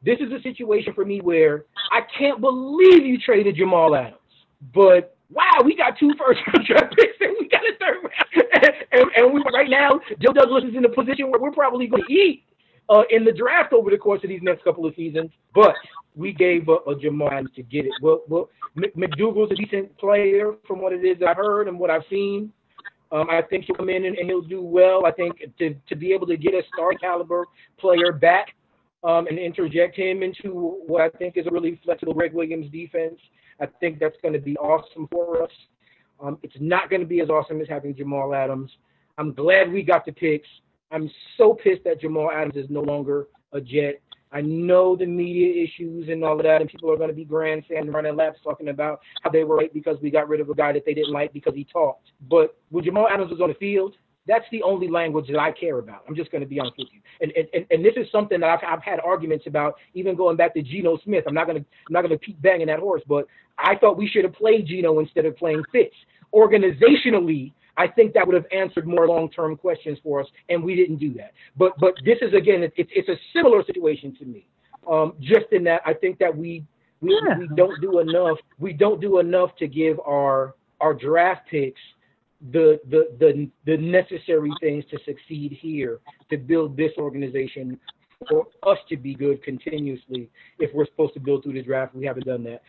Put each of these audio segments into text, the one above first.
This is a situation for me where I can't believe you traded Jamal Adams, but wow, we got 2 first-round draft picks and we got a third round. And we right now, Joe Douglas is in a position where we're probably going to eat in the draft over the course of these next couple of seasons. But we gave up a Jamal Adams to get it. Well, McDougal's a decent player from what it is I've heard and what I've seen. I think he'll come in and he'll do well. I think to be able to get a star caliber player back and interject him into what I think is a really flexible Greg Williams defense, I think that's going to be awesome for us. It's not going to be as awesome as having Jamal Adams. I'm glad we got the picks. I'm so pissed that Jamal Adams is no longer a Jet. I know the media issues and all of that, and people are going to be grandstanding, running laps, talking about how they were right because we got rid of a guy that they didn't like because he talked. But when Jamal Adams was on the field, that's the only language that I care about. I'm just going to be honest with you. And this is something that I've had arguments about, even going back to Geno Smith. I'm not going to keep banging that horse, but I thought we should have played Geno instead of playing Fitz. Organizationally, I think that would have answered more long-term questions for us, and we didn't do that. But this is, again, it's a similar situation to me. Just in that I think that we don't do enough. We don't do enough to give our draft picks the necessary things to succeed here, to build this organization for us to be good continuously. If we're supposed to build through the draft, we haven't done that.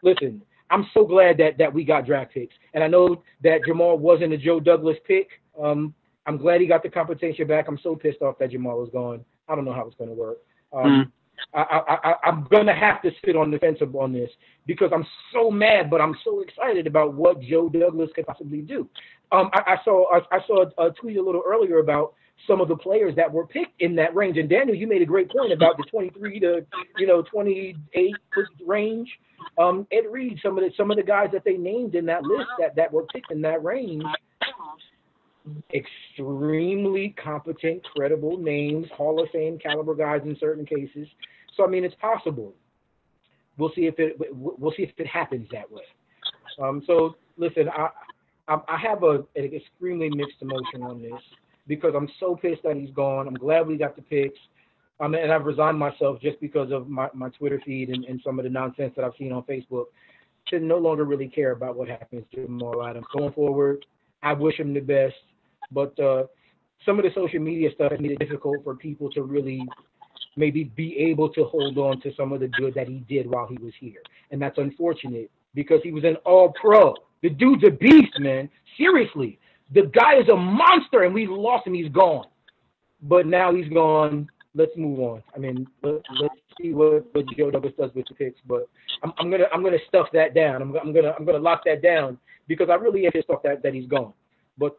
Listen, I'm so glad that we got draft picks, and I know that Jamal wasn't a Joe Douglas pick. I'm glad he got the compensation back. I'm so pissed off that Jamal was gone. I don't know how it's going to work. I'm going to have to sit on the fence on this because I'm so mad, but I'm so excited about what Joe Douglas could possibly do. I saw a tweet a little earlier about some of the players that were picked in that range. And Daniel, you made a great point about the 23 to 28 range. Ed Reed, some of the guys that they named in that list that were picked in that range, extremely competent, credible names, Hall of Fame caliber guys in certain cases. So I mean, it's possible. We'll see if it happens that way. So listen, I have an extremely mixed emotion on this because I'm so pissed that he's gone. I'm glad we got the picks. And I've resigned myself just because of my Twitter feed and some of the nonsense that I've seen on Facebook to no longer really care about what happens to Jamal Adams. Going forward, I wish him the best. But some of the social media stuff has made it difficult for people to really maybe be able to hold on to some of the good that he did while he was here. And that's unfortunate because he was an all-pro. The dude's a beast, man. Seriously. The guy is a monster, and we lost him. He's gone. But now he's gone. Let's move on. I mean, let's see what Joe Douglas does with the picks. But I'm gonna stuff that down. I'm gonna lock that down because I really am pissed off that he's gone. But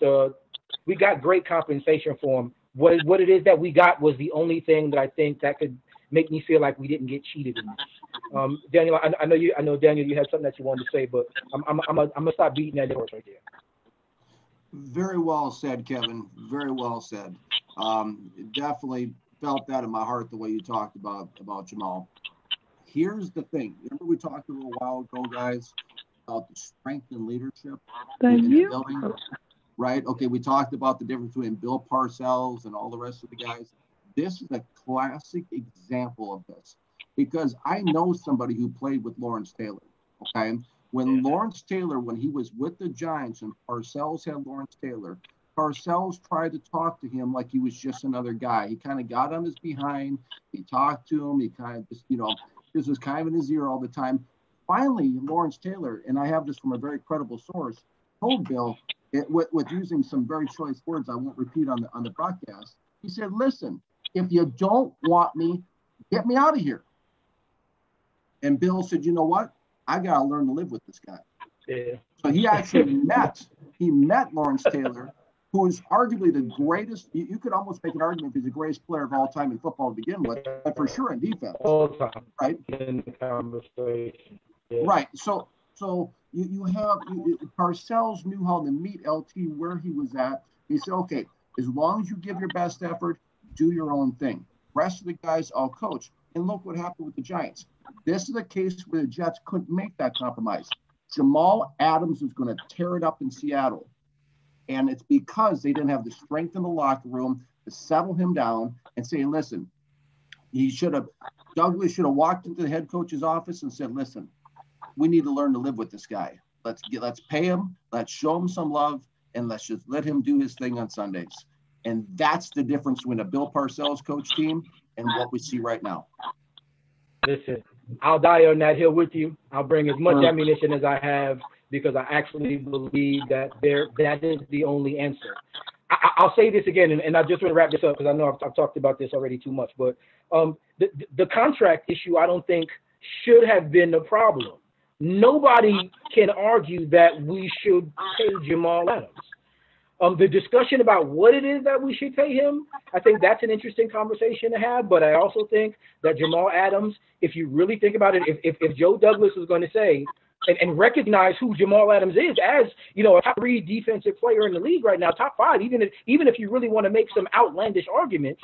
we got great compensation for him. What it is that we got was the only thing that I think that could make me feel like we didn't get cheated in this. Daniel, I know Daniel, you had something that you wanted to say, but I'm gonna stop beating that horse right there. Very well said, Kevin. Very well said. Definitely felt that in my heart the way you talked about Jamal. Here's the thing. Remember we talked a little while ago, guys, about the strength and leadership in the building, right? Okay, we talked about the difference between Bill Parcells and all the rest of the guys. This is a classic example of this because I know somebody who played with Lawrence Taylor, okay? When Lawrence Taylor, when he was with the Giants and Parcells had Lawrence Taylor, Parcells tried to talk to him like he was just another guy. He kind of got on his behind. He talked to him. He kind of just, this was kind of in his ear all the time. Finally, Lawrence Taylor, and I have this from a very credible source, told Bill, with using some very choice words I won't repeat on the broadcast, he said, listen, if you don't want me, get me out of here. And Bill said, you know what? I got to learn to live with this guy. Yeah. So he actually met Lawrence Taylor, who is arguably the greatest. You could almost make an argument he's the greatest player of all time in football to begin with, but for sure in defense. All time. Right? In the conversation. Yeah. Right. So you have Parcells knew how to meet LT where he was at. He said, okay, as long as you give your best effort, do your own thing. Rest of the guys, I'll coach. And look what happened with the Giants. This is a case where the Jets couldn't make that compromise. Jamal Adams was going to tear it up in Seattle. And it's because they didn't have the strength in the locker room to settle him down and say, listen, he should have Douglas should have walked into the head coach's office and said, listen, we need to learn to live with this guy. Let's pay him. Let's show him some love, and let's just let him do his thing on Sundays. And that's the difference between a Bill Parcells coach team and what we see right now. Listen, I'll die on that hill with you. I'll bring as much ammunition as I have because I actually believe that is the only answer. I'll say this again, and I just want to wrap this up because I know I've talked about this already too much. But the contract issue, I don't think should have been the problem. Nobody can argue that we should pay Jamal Adams. The discussion about what it is that we should pay him, I think that's an interesting conversation to have. But I also think that Jamal Adams, if you really think about it, if Joe Douglas was going to say and recognize who Jamal Adams is as, you know, a top 3 defensive player in the league right now, top 5, even if you really want to make some outlandish arguments,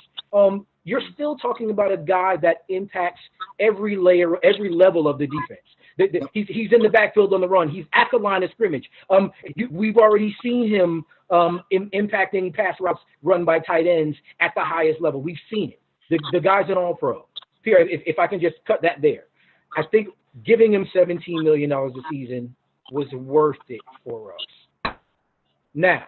you're still talking about a guy that impacts every level of the defense. He's in the backfield on the run. He's at the line of scrimmage. We've already seen him impacting pass routes run by tight ends at the highest level. We've seen it. The guy's an all-pro. Pierre, if I can just cut that there. I think giving him $17 million a season was worth it for us. Now,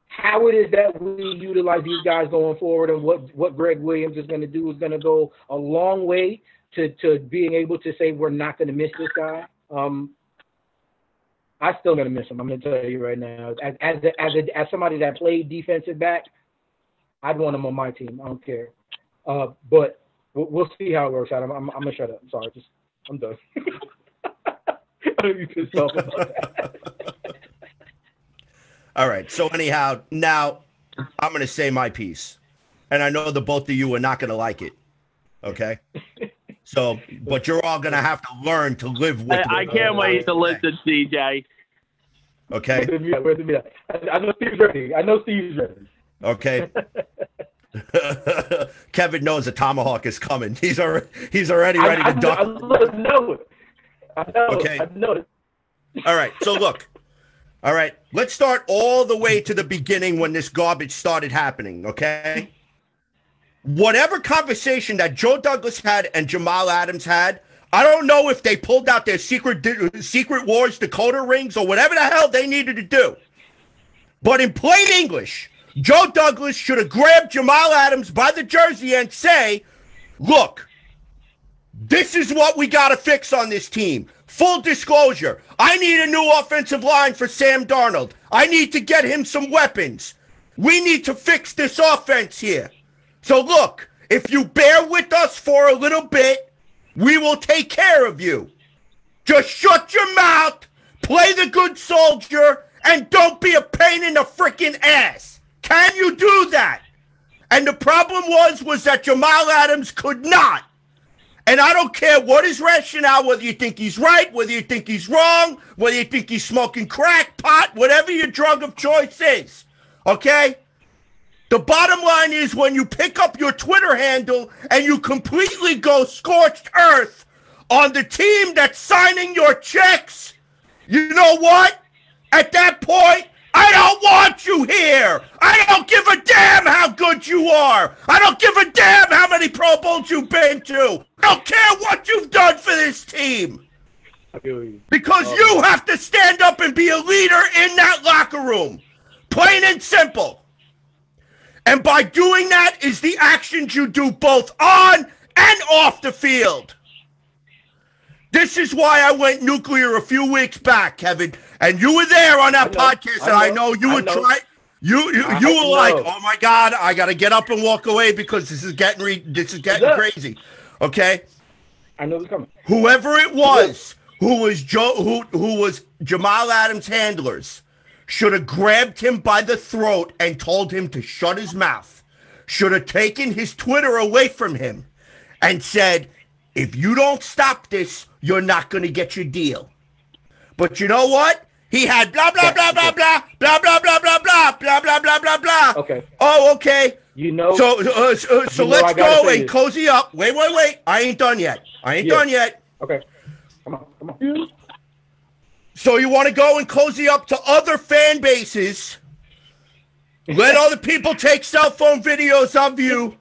how it is that we utilize these guys going forward and what Greg Williams is going to do is going to go a long way to being able to say we're not going to miss this guy. I'm still going to miss him. I'm going to tell you right now. As somebody that played defensive back, I'd want him on my team. I don't care. But we'll see how it works out. I'm going to shut up. Sorry. I'm done. You pissed off about that. All right. So anyhow, now I'm going to say my piece. And I know the both of you are not going to like it. Okay? So, but you're all going to have to learn to live with it. I can't wait to listen, CJ. Okay? I know Steve's ready. Okay? Kevin knows a tomahawk is coming. He's already ready to duck. I know it. Okay. I know it. All right. So look. All right. Let's start all the way to the beginning when this garbage started happening. Okay. Whatever conversation that Joe Douglas had and Jamal Adams had, I don't know if they pulled out their Secret Wars decoder rings or whatever the hell they needed to do. But in plain English, Joe Douglas should have grabbed Jamal Adams by the jersey and say, look, this is what we got to fix on this team. Full disclosure, I need a new offensive line for Sam Darnold. I need to get him some weapons. We need to fix this offense here. So look, if you bear with us for a little bit, we will take care of you. Just shut your mouth, play the good soldier, and don't be a pain in the freaking ass. Can you do that? And the problem was that Jamal Adams could not. And I don't care what his rationale, whether you think he's right, whether you think he's wrong, whether you think he's smoking crack, pot, whatever your drug of choice is. Okay? The bottom line is when you pick up your Twitter handle and you completely go scorched earth on the team that's signing your checks, you know what? At that point, I don't want you here. I don't give a damn how good you are. I don't give a damn how many Pro Bowls you've been to. I don't care what you've done for this team. Because you have to stand up and be a leader in that locker room. Plain and simple. And by doing that is the actions you do both on and off the field. This is why I went nuclear a few weeks back, Kevin. And you were there on that podcast, and I know you were trying. You were like, "Oh my God, I got to get up and walk away because this is getting crazy." Okay. I know it's coming. Whoever it was who was Jamal Adams' handlers should have grabbed him by the throat and told him to shut his mouth. Should have taken his Twitter away from him and said, if you don't stop this, you're not going to get your deal. But you know what? He had blah, blah, blah, blah, blah, blah, blah, blah, blah, blah, blah, blah, blah, blah, blah. Okay. Oh, okay. You know. So let's go and cozy up. Wait. I ain't done yet. Okay. Come on. So you want to go and cozy up to other fan bases, let other people take cell phone videos of you,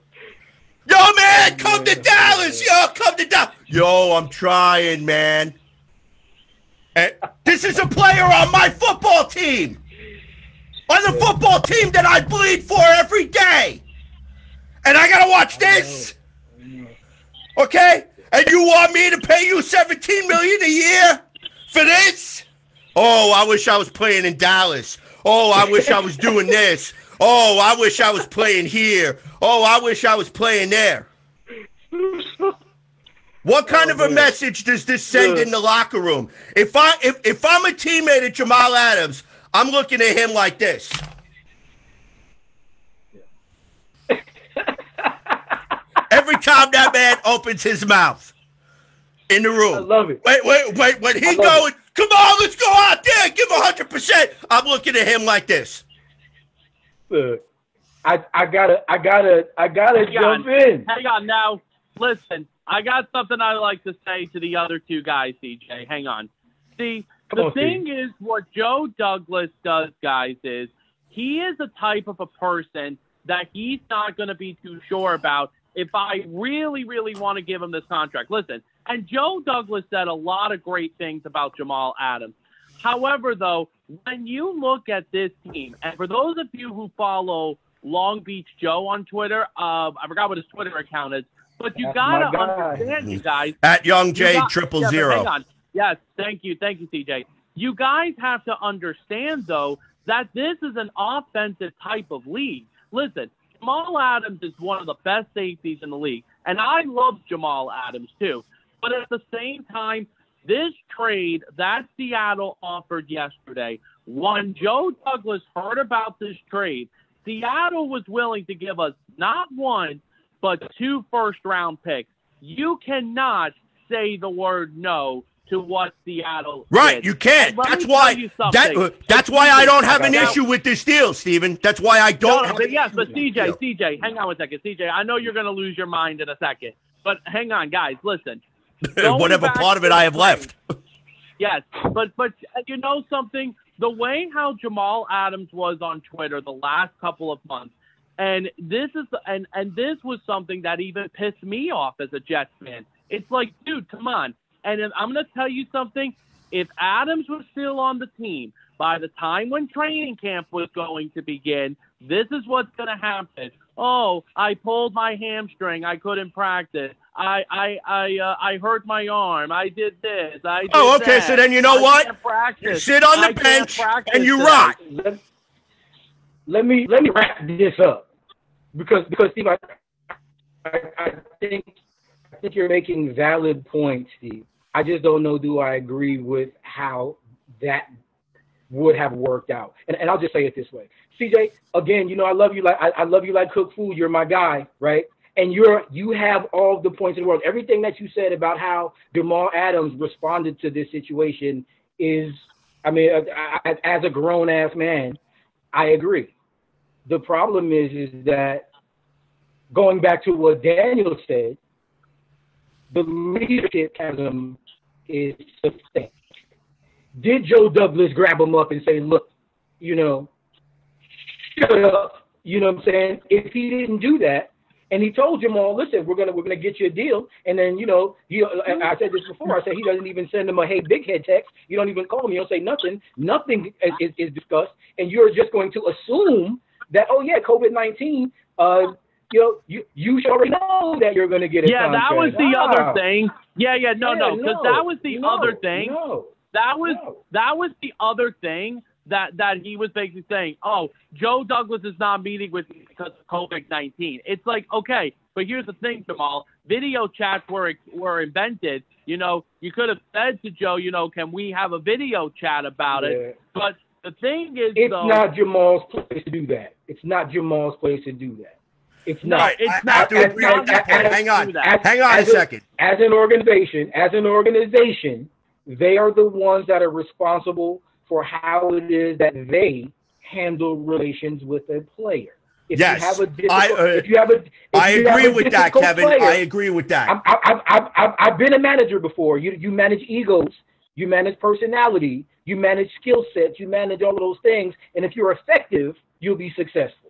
Yo, man, come to Dallas. Yo, come to Dallas. Yo, I'm trying, man. And this is a player on my football team. On the football team that I bleed for every day. And I got to watch this. Okay? And you want me to pay you $17 million a year for this? Oh, I wish I was playing in Dallas. Oh, I wish I was doing this. Oh, I wish I was playing here. Oh, I wish I was playing there. What kind of a message does this send in the locker room? If I'm a teammate of Jamal Adams, I'm looking at him like this. Every time that man opens his mouth in the room. I love it. Wait. When he going, come on, let's go out there, give 100%. I'm looking at him like this. Look, I gotta jump in. Hang on now. Listen, I got something I'd like to say to the other two guys, CJ. Hang on. See, the thing is, what Joe Douglas does, guys, is he is a type of a person that he's not going to be too sure about if I really, really want to give him this contract. Listen, and Joe Douglas said a lot of great things about Jamal Adams. However, though, when you look at this team, and for those of you who follow Long Beach Joe on Twitter, I forgot what his Twitter account is, but you got to understand, you guys. At Young J 000. Hang on. Yes, thank you, CJ. You guys have to understand, though, that this is an offensive type of league. Listen, Jamal Adams is one of the best safeties in the league, and I love Jamal Adams too. But at the same time, this trade that Seattle offered yesterday, when Joe Douglas heard about this trade, Seattle was willing to give us not one, but 2 first-round picks. You cannot say the word no to what Seattle did. You can't. That's why I don't have an issue with this deal, Steven. That's why I don't. But CJ, hang on 1 second. CJ, I know you're going to lose your mind in a second, but hang on, guys. Listen. Whatever part of it I have left. Yes, but you know something? The way how Jamal Adams was on Twitter the last couple of months, and this was something that even pissed me off as a Jets fan. It's like, dude, come on. And I'm going to tell you something. If Adams was still on the team by the time when training camp was going to begin, this is what's going to happen. Oh, I pulled my hamstring. I couldn't practice. I hurt my arm. I did this. I did okay. That. So then you know what? You sit on the bench and you rot. Let me wrap this up because Steve, I think you're making valid points, Steve. I just don't know, do I agree with how that would have worked out. And I'll just say it this way. CJ, again, I love you like I love you like cook food. You're my guy, right? And you have all the points in the world. Everything that you said about how Jamal Adams responded to this situation is, as a grown ass man, I agree. The problem is that going back to what Daniel said, the leadership chasm is sustained. Did Joe Douglas grab him up and say, look, shut up, you know what I'm saying? If he didn't do that, and he told Jamal, listen, we're gonna get you a deal, and then I said this before. I said he doesn't even send him a hey big head text. You don't even call him. You don't say nothing. Nothing is discussed, and you're just going to assume that COVID-19. You should already know that you're going to get a contract. That was the other thing. Because that was the other thing. That was the other thing that he was basically saying, oh, Joe Douglas is not meeting with me because of COVID-19. It's like, okay, but here's the thing, Jamal. Video chats were invented. You could have said to Joe, can we have a video chat about it? But the thing is, it's not Jamal's place to do that. It's not Jamal's place to do that. It's not. Right. It's not. Hang on a second. As an organization, they are the ones that are responsible for how it is that they handle relations with a player. I agree with that, Kevin. I agree with that. I've been a manager before. You manage egos, you manage personality, you manage skill sets, you manage all of those things, and if you're effective, you'll be successful.